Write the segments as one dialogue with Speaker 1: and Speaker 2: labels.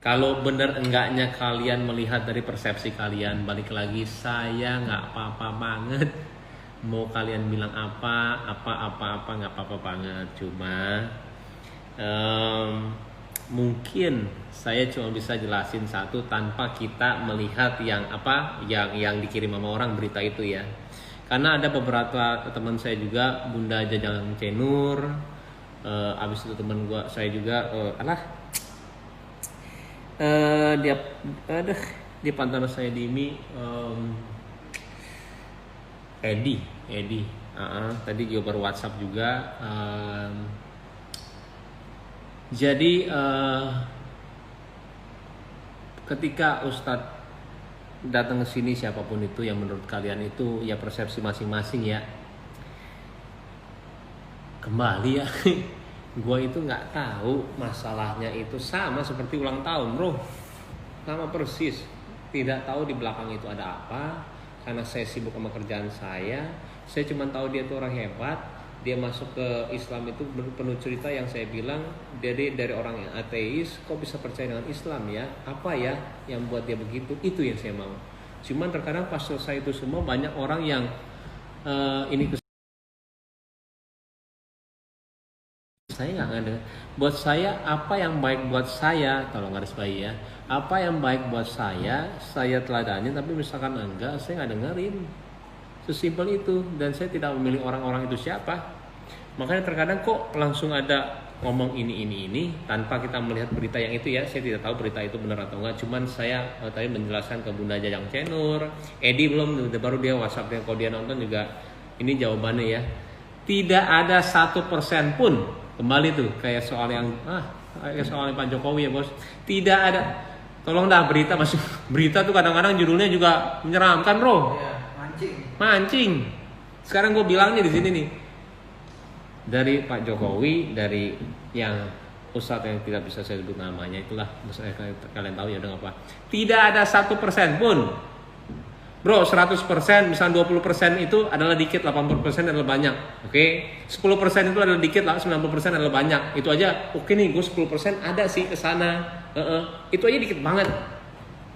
Speaker 1: Kalau bener enggaknya kalian melihat dari persepsi kalian, balik lagi saya nggak apa-apa banget. Mau kalian bilang apa nggak apa-apa banget. Cuma mungkin saya cuma bisa jelasin satu tanpa kita melihat yang dikirim sama orang berita itu ya. Karena ada beberapa teman saya juga, Bunda Jajang Cenur, abis itu teman saya juga dia pantauan saya di IMI, Edi tadi juga baru WhatsApp juga. Jadi ketika Ustadz datang ke sini, siapapun itu yang menurut kalian itu ya persepsi masing-masing ya. Kembali ya, gue itu nggak tahu masalahnya itu sama seperti ulang tahun bro, sama persis. Tidak tahu di belakang itu ada apa, karena saya sibuk sama kerjaan saya cuma tahu dia itu orang hebat. Dia masuk ke Islam itu penuh cerita yang saya bilang, dari orang yang ateis kok bisa percaya dengan Islam ya, apa ya yang buat dia begitu, itu yang saya mau. Cuman terkadang pas selesai itu semua banyak orang yang ini saya nggak ada. Buat saya apa yang baik buat saya, tolong garis bawahi ya, apa yang baik buat saya teladani, tapi misalkan enggak, saya nggak dengerin. Sesimpel itu. Dan saya tidak memilih orang-orang itu siapa. Makanya terkadang kok langsung ada ngomong ini tanpa kita melihat berita yang itu ya. Saya tidak tahu berita itu benar atau enggak. Cuman saya tadi menjelaskan ke Bunda Jajang Cenur, Edi belum, baru dia WhatsApp dia, kalau dia nonton juga ini jawabannya ya. Tidak ada 1% pun, kembali tuh kayak soal yang Pak Jokowi ya bos. Tidak ada. Tolong dah berita masuk. Berita tuh kadang-kadang judulnya juga menyeramkan bro.
Speaker 2: Iya,
Speaker 1: mancing. Sekarang gue bilang nih di sini nih, dari Pak Jokowi, dari yang Ustadz yang tidak bisa saya sebut namanya, itulah kalian tahu ya udah apa. Tidak ada 1% pun bro. 100% misalnya 20% itu adalah dikit, 80% adalah banyak. Oke, 10% itu adalah dikit, 90% adalah banyak. Itu aja oke nih, gue 10% ada sih ke sana. Itu aja dikit banget.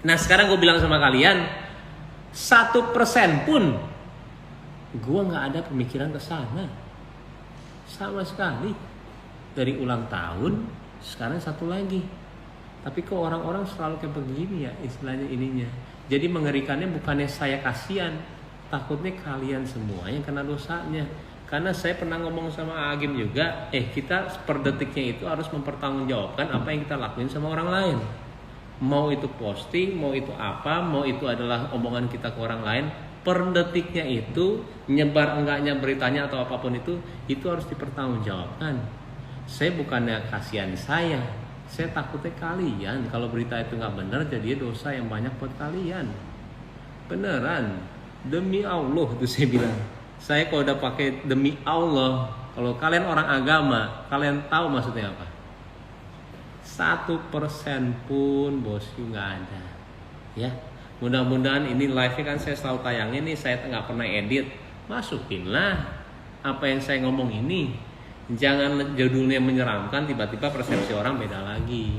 Speaker 1: Nah sekarang gue bilang sama kalian, 1% pun gue nggak ada pemikiran ke sana sama sekali. Dari ulang tahun sekarang satu lagi. Tapi kok orang-orang selalu kayak begini ya istilahnya ininya. Jadi mengerikannya bukannya saya kasihan, takutnya kalian semua yang kena dosanya. Karena saya pernah ngomong sama Agim juga, kita per detiknya itu harus mempertanggungjawabkan apa yang kita lakuin sama orang lain. Mau itu posting, mau itu apa, mau itu adalah omongan kita ke orang lain, per detiknya itu, nyebar enggaknya beritanya atau apapun itu harus dipertanggungjawabkan. Saya bukannya kasihan saya takutnya kalian kalau berita itu nggak benar jadi dosa yang banyak buat kalian. Beneran, demi Allah itu saya bilang. Saya kalau udah pakai demi Allah, kalau kalian orang agama, kalian tahu maksudnya apa. 1% pun bosku nggak ada. Ya, mudah-mudahan ini live-nya kan saya selalu tayangin nih, saya nggak pernah edit. Masukinlah apa yang saya ngomong ini. Jangan judulnya menyeramkan, tiba-tiba persepsi orang beda lagi.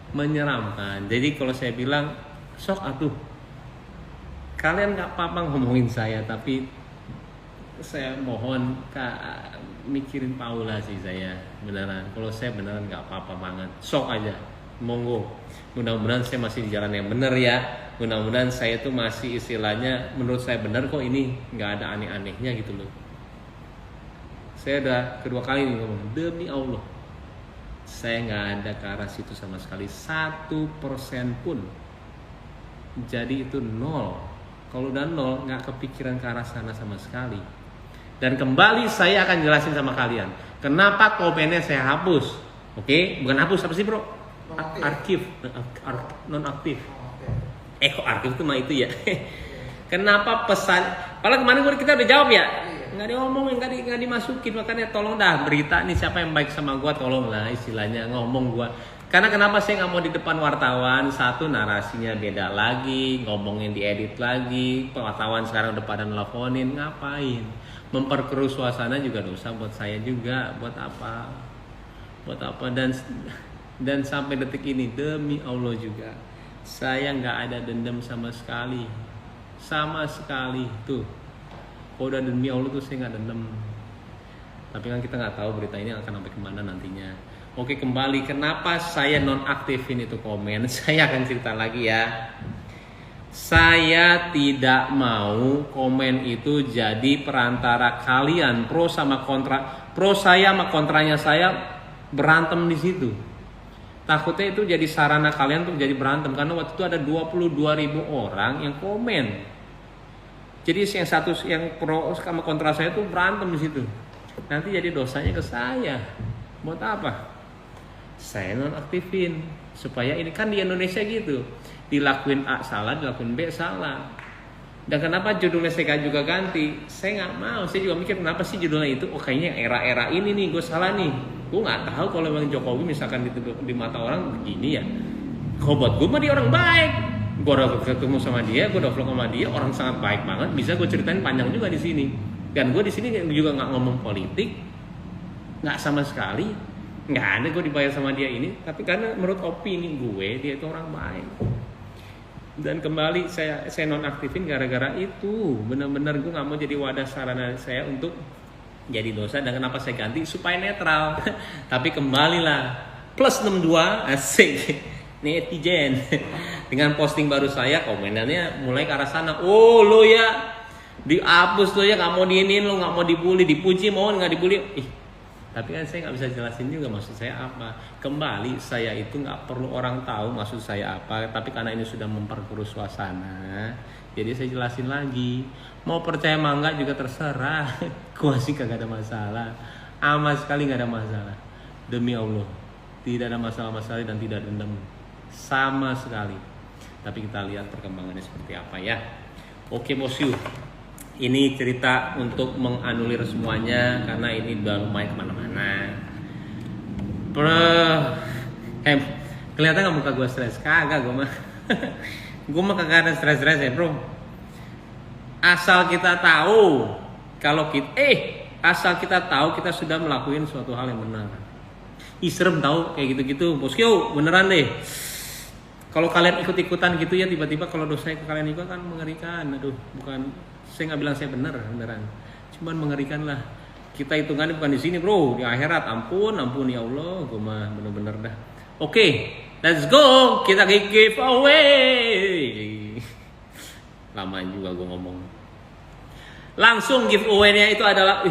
Speaker 1: Menyeramkan. Jadi kalau saya bilang, sok atuh, kalian gak apa-apa ngomongin saya, tapi saya mohon mikirin Paula sih saya. Beneran, kalau saya beneran gak apa-apa banget. Sok aja, monggo. Mudah-mudahan saya masih di jalan yang bener ya. Mudah-mudahan saya tuh masih istilahnya, menurut saya bener kok, ini gak ada aneh-anehnya gitu loh. Saya udah kedua kali nih ngomong, demi Allah saya nggak ada ke arah situ sama sekali, 1% pun. Jadi itu 0. Kalau udah 0 nggak kepikiran ke arah sana sama sekali. Dan kembali saya akan jelasin sama kalian kenapa komennya saya hapus. Oke, bukan hapus, apa sih bro? Arkif, non-aktif. Kok arkif itu mah itu ya. Kenapa pesan, padahal kemarin kita udah jawab ya, nggak diomongin, nggak dimasukin. Makanya tolong dah berita nih, siapa yang baik sama gua tolong lah istilahnya ngomong gua. Karena kenapa saya nggak mau di depan wartawan, satu narasinya beda lagi, ngomongin diedit lagi, wartawan sekarang udah pada nelfonin, ngapain? Memperkeruh suasana juga dosa buat saya juga, buat apa? Dan Dan sampai detik ini demi Allah juga saya nggak ada dendam sama sekali tuh. Kalau udah demi Allah tuh saya nggak dendam. Tapi kan kita nggak tahu berita ini akan sampai kemana nantinya. Oke, kembali kenapa saya nonaktifin itu komen. Saya akan cerita lagi ya. Saya tidak mau komen itu jadi perantara kalian pro sama kontra. Pro saya sama kontranya saya berantem di situ. Takutnya itu jadi sarana kalian untuk jadi berantem. Karena waktu itu ada 22.000 orang yang komen. Jadi yang satu yang pro sama kontra saya tuh berantem di situ. Nanti jadi dosanya ke saya. Buat apa? Saya nonaktifin. Supaya ini kan di Indonesia gitu. Dilakuin A salah, dilakuin B salah. Dan kenapa judulnya saya juga ganti? Saya nggak mau. Saya juga mikir kenapa sih judulnya itu? Oh kayaknya era-era ini nih gue salah nih. Gue nggak tahu kalau memang Jokowi misalkan di mata orang begini ya. Kalau buat gue mah dia orang baik. Gue udah ketemu sama dia, gue udah vlog sama dia, orang sangat baik banget. Bisa gue ceritain panjang juga di sini. Dan gue di sini juga nggak ngomong politik, nggak sama sekali. Nggak ada gue dibayar sama dia ini. Tapi karena menurut opini gue dia itu orang baik. Dan kembali saya nonaktifin gara-gara itu. Benar-benar gue nggak mau jadi wadah sarana saya untuk jadi dosa. Dan kenapa saya ganti supaya netral. Tapi kembalilah plus 62 asik netizen dengan posting baru saya komenannya mulai ke arah sana. Oh lo ya dihapus lo ya, nggak mau diinin lo, nggak mau dibully, dipuji mau nggak dibully. Tapi kan saya nggak bisa jelasin juga maksud saya apa. Kembali saya itu nggak perlu orang tahu maksud saya apa. Tapi karena ini sudah memperkeruh suasana, jadi saya jelasin lagi. Mau percaya mangga juga terserah. Gua sih kagak ada masalah. Sama sekali nggak ada masalah. Demi Allah, tidak ada masalah-masalah dan tidak dendam sama sekali. Tapi kita lihat perkembangannya seperti apa ya. Oke bosku. Ini cerita untuk menganulir semuanya karena ini udah lumayan kemana-mana. Kelihatan nggak muka gue stres? Kagak gue mah. Gue mah kagak ada stres-stres ya bro. Asal kita tahu kalau kita tahu kita sudah melakukan suatu hal yang benar. Serem tahu kayak gitu-gitu. Bosku beneran deh. Kalau kalian ikut-ikutan gitu ya tiba-tiba kalau dosa kalian ikut kan mengerikan. Aduh, bukan saya nggak bilang saya beneran. Cuman mengerikan lah. Kita hitungannya bukan di sini bro, di akhirat. Ampun ya Allah, gue mah bener-bener dah. Oke, let's go. Kita giveaway. Lama juga gue ngomong. Langsung giveaway-nya itu adalah,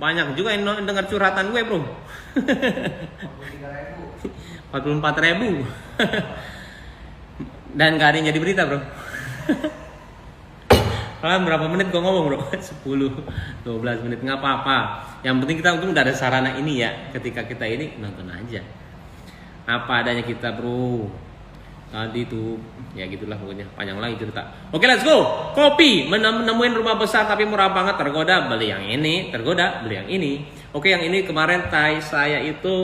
Speaker 1: banyak juga yang dengar curhatan gue bro. 44.000. Dan gak ada yang jadi berita bro. Kalian berapa menit gue ngomong bro? 10-12 menit gak apa-apa. Yang penting kita udah ada sarana ini ya. Ketika kita ini nonton aja apa adanya kita bro. Tadi tuh ya gitulah pokoknya, panjang lagi cerita. Oke let's go. Kopi menemuin rumah besar tapi murah banget. Tergoda beli yang ini, tergoda beli yang ini. Oke yang ini kemarin saya itu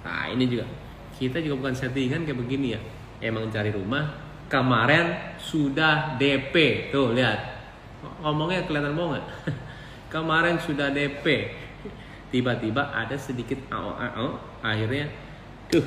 Speaker 1: nah ini juga kita juga bukan settingan kayak begini ya. Emang cari rumah kemarin sudah DP tuh lihat ngomongnya kelihatan bohong nggak? Kemarin sudah DP tiba-tiba ada sedikit akhirnya tuh